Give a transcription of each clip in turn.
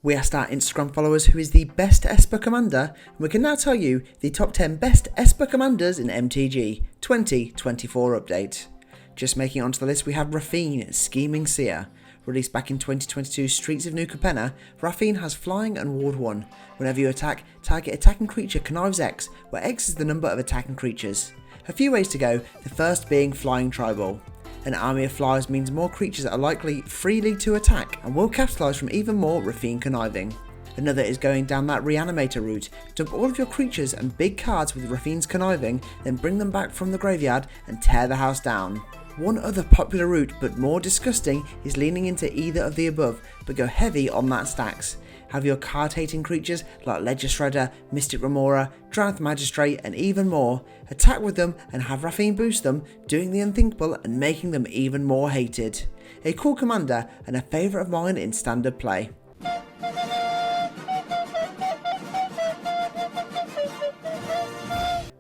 We asked our Instagram followers who is the best Esper commander, and we can now tell you the top 10 best Esper commanders in MTG 2024 update. Just making it onto the list we have Rafine, Scheming Seer. Released back in 2022 Streets of New Capenna, Rafine has flying and ward 1. Whenever you attack, target attacking creature connives X, where X is the number of attacking creatures. A few ways to go, the first being Flying Tribal. An army of flyers means more creatures are likely freely to attack and will capitalise from even more Rafine conniving. Another is going down that reanimator route. Dump all of your creatures and big cards with Rafine's conniving, then bring them back from the graveyard and tear the house down. One other popular route, but more disgusting, is leaning into either of the above, but go heavy on that stacks. Have your card-hating creatures like Ledger Shredder, Mystic Remora, Drowned Magistrate and even more, attack with them and have Rafine boost them, doing the unthinkable and making them even more hated. A cool commander and a favourite of mine in standard play.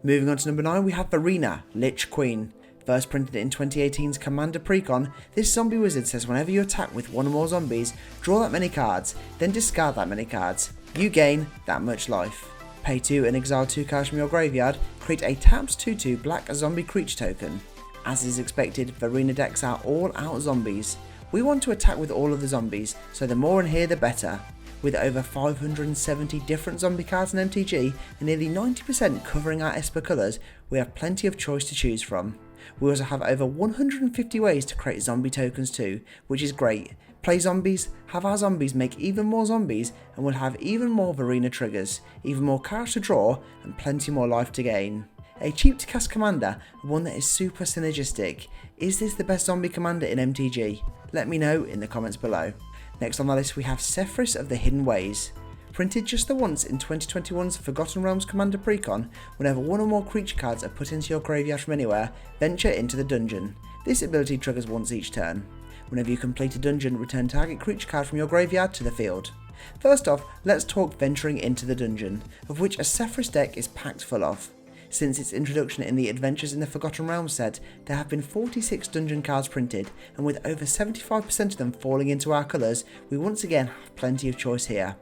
Moving on to number 9 we have Vena, Lich Queen. First printed in 2018's Commander Precon, this zombie wizard says whenever you attack with one or more zombies, draw that many cards, then discard that many cards. You gain that much life. Pay 2 and exile 2 cards from your graveyard, create a tapped 2/2 black zombie creature token. As is expected, Vena decks are all out zombies. We want to attack with all of the zombies, so the more in here the better. With over 570 different zombie cards in MTG and nearly 90% covering our Esper colours, we have plenty of choice to choose from. We also have over 150 ways to create zombie tokens too, which is great. Play zombies, have our zombies make even more zombies, and we'll have even more Vena triggers, even more cards to draw, and plenty more life to gain. A cheap to cast commander, one that is super synergistic. Is this the best zombie commander in MTG? Let me know in the comments below. Next on the list we have Sephus of the Hidden Ways. Printed just the once in 2021's Forgotten Realms Commander Precon, whenever one or more creature cards are put into your graveyard from anywhere, venture into the dungeon. This ability triggers once each turn. Whenever you complete a dungeon, return target creature card from your graveyard to the field. First off, let's talk venturing into the dungeon, of which a Sephus deck is packed full of. Since its introduction in the Adventures in the Forgotten Realms set, there have been 46 dungeon cards printed, and with over 75% of them falling into our colours, we once again have plenty of choice here.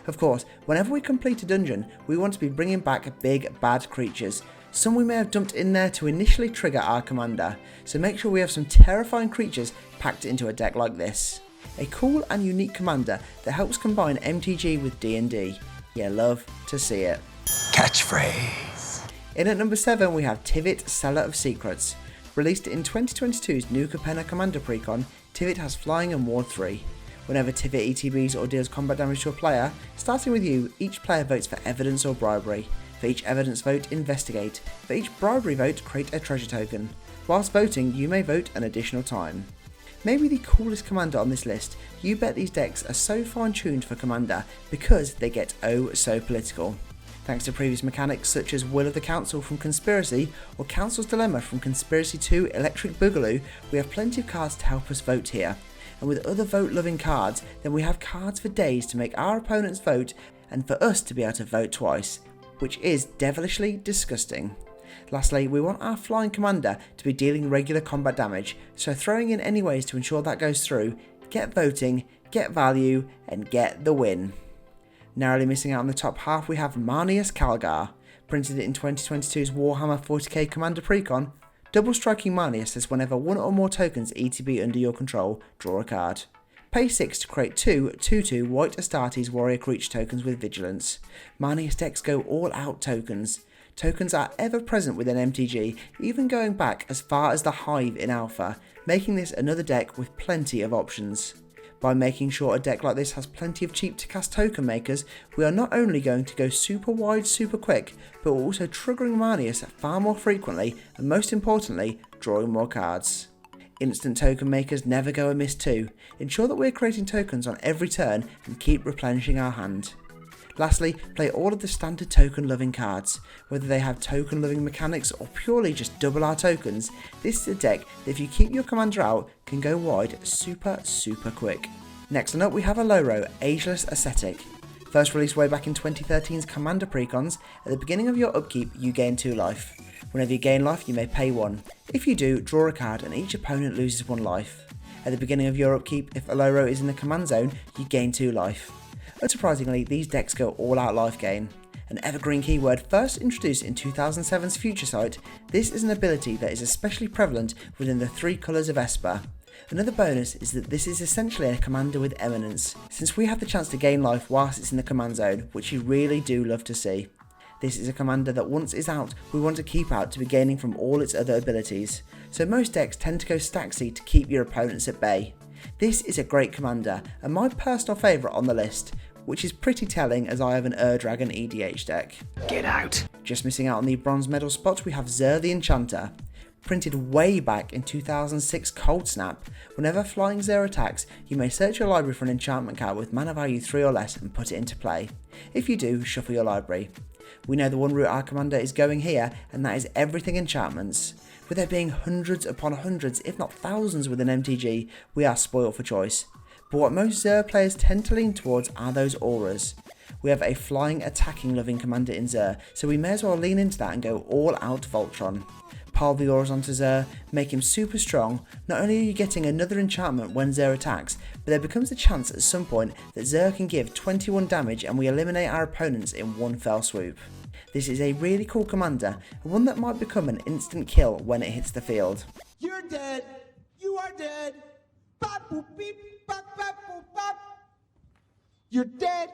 Of course, whenever we complete a dungeon, we want to be bringing back big, bad creatures. Some we may have dumped in there to initially trigger our commander, so make sure we have some terrifying creatures packed into a deck like this. A cool and unique commander that helps combine MTG with D&D. You love to see it. Catchphrase. In at number 7 we have Tivit, Seller of Secrets. Released in 2022's New Capenna Commander Precon, Tivit has flying and ward 3. Whenever Tivit ETBs or deals combat damage to a player, starting with you, each player votes for evidence or bribery. For each evidence vote, investigate. For each bribery vote, create a treasure token. Whilst voting, you may vote an additional time. Maybe the coolest commander on this list, you bet these decks are so fine-tuned for commander because they get oh so political. Thanks to previous mechanics such as Will of the Council from Conspiracy or Council's Dilemma from Conspiracy 2 Electric Boogaloo, we have plenty of cards to help us vote here. And with other vote-loving cards, then we have cards for days to make our opponents vote and for us to be able to vote twice, which is devilishly disgusting. Lastly, we want our flying commander to be dealing regular combat damage, so throwing in any ways to ensure that goes through, get voting, get value, and get the win. Narrowly missing out on the top half we have Manus Calgar. Printed in 2022's Warhammer 40k Commander Precon, Double Striking Manus says whenever one or more tokens ETB under your control, draw a card. Pay 6 to create 2 2/2 white Astartes warrior creature tokens with vigilance. Manus decks go all out tokens. Tokens are ever present within MTG, even going back as far as the Hive in Alpha, making this another deck with plenty of options. By making sure a deck like this has plenty of cheap to cast token makers, we are not only going to go super wide super quick, but we're also triggering Manus far more frequently and most importantly, drawing more cards. Instant token makers never go amiss too. Ensure that we're creating tokens on every turn and keep replenishing our hand. Lastly, play all of the standard token loving cards. Whether they have token loving mechanics or purely just double our tokens, this is a deck that if you keep your commander out can go wide super quick. Next on up we have Alloro, Ageless Ascetic. First released way back in 2013's Commander Precons, at the beginning of your upkeep you gain 2 life. Whenever you gain life you may pay 1. If you do, draw a card and each opponent loses 1 life. At the beginning of your upkeep, if Alloro is in the command zone, you gain 2 life. Unsurprisingly, these decks go all out life gain. An evergreen keyword first introduced in 2007's Future Sight, this is an ability that is especially prevalent within the 3 colours of Esper. Another bonus is that this is essentially a commander with eminence, since we have the chance to gain life whilst it's in the command zone, which you really do love to see. This is a commander that once it's out, we want to keep out to be gaining from all its other abilities, so most decks tend to go Staxy to keep your opponents at bay. This is a great commander, and my personal favourite on the list, which is pretty telling as I have an Dragon EDH deck. Get out. Just missing out on the bronze medal spot, we have Xur the Enchanter. Printed way back in 2006 Cold Snap, whenever flying Xur attacks, you may search your library for an enchantment card with mana value 3 or less and put it into play. If you do, shuffle your library. We know the one route our commander is going here, and that is everything enchantments. With there being hundreds upon hundreds, if not thousands within MTG, we are spoiled for choice. But what most Xur players tend to lean towards are those auras. We have a flying attacking loving commander in Xur, so we may as well lean into that and go all out Voltron. Pile the auras onto Xur, make him super strong. Not only are you getting another enchantment when Xur attacks, but there becomes a chance at some point that Xur can give 21 damage and we eliminate our opponents in one fell swoop. This is a really cool commander, and one that might become an instant kill when it hits the field. You're dead. You are dead. Bop, boop, beep, bop, bop, boop, bop. You're dead.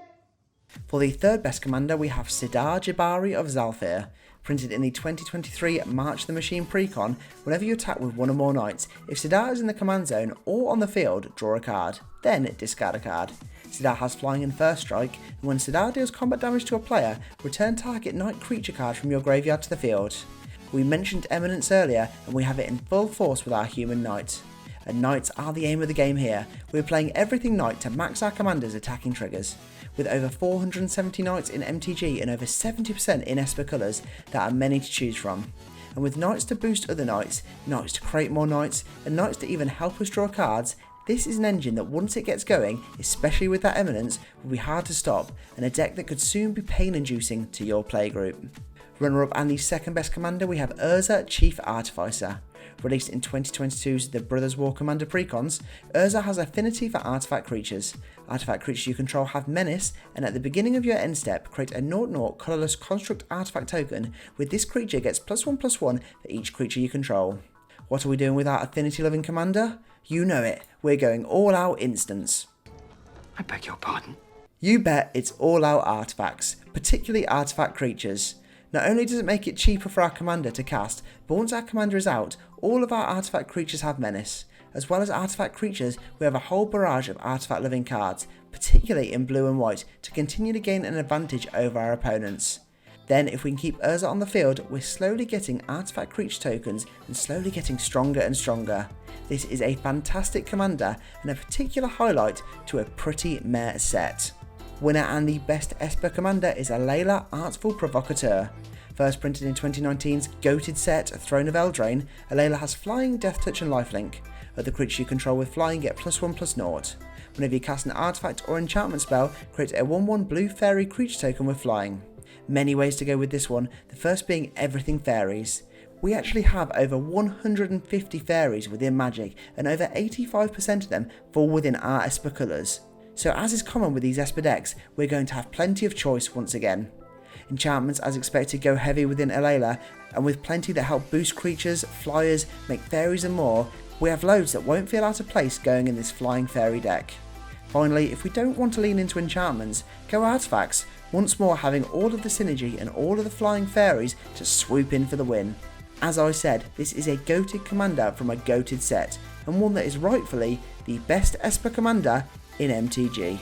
For the third best commander, we have Sedar Jabari of Zhalfir. Printed in the 2023 March the Machine Precon, whenever you attack with one or more knights, if Sedar is in the command zone or on the field, draw a card, then discard a card. Sedar has flying and first strike, and when Sedar deals combat damage to a player, return target knight creature card from your graveyard to the field. We mentioned eminence earlier, and we have it in full force with our human knight. And knights are the aim of the game here. We're playing everything knight to max our commander's attacking triggers. With over 470 knights in MTG and over 70% in Esper colours, there are many to choose from. And with knights to boost other knights, knights to create more knights, and knights to even help us draw cards, this is an engine that once it gets going, especially with that eminence, will be hard to stop, and a deck that could soon be pain-inducing to your playgroup. Runner-up and the second best commander, we have Urza Chief Artificer. Released in 2022's The Brothers War Commander Precons, Urza has affinity for artifact creatures. Artifact creatures you control have menace, and at the beginning of your end step, create a 0/0 colourless construct artifact token, with this creature gets +1/+1 for each creature you control. What are we doing with our affinity loving commander? You know it, we're going all out instants. I beg your pardon. You bet it's all out artifacts, particularly artifact creatures. Not only does it make it cheaper for our commander to cast, but once our commander is out, all of our artifact creatures have menace. As well as artifact creatures, we have a whole barrage of artifact living cards, particularly in blue and white, to continue to gain an advantage over our opponents. Then if we can keep Urza on the field, we're slowly getting artifact creature tokens and slowly getting stronger and stronger. This is a fantastic commander and a particular highlight to a pretty meh set. Winner and the best Esper commander is Alela Artful Provocateur. First printed in 2019's goated set Throne of Eldraine, Alela has flying, death touch and lifelink. Other creatures you control with flying get +1/+0. Whenever you cast an artifact or enchantment spell, create a 1/1 blue fairy creature token with flying. Many ways to go with this one, the first being everything fairies. We actually have over 150 fairies within Magic, and over 85% of them fall within our Esper colours. So as is common with these Esper decks, we're going to have plenty of choice once again. Enchantments as expected go heavy within Alela, and with plenty that help boost creatures, flyers, make fairies and more, we have loads that won't feel out of place going in this flying fairy deck. Finally, if we don't want to lean into enchantments, go artifacts, once more having all of the synergy and all of the flying fairies to swoop in for the win. As I said, this is a goated commander from a goated set, and one that is rightfully the best Esper commander in MTG.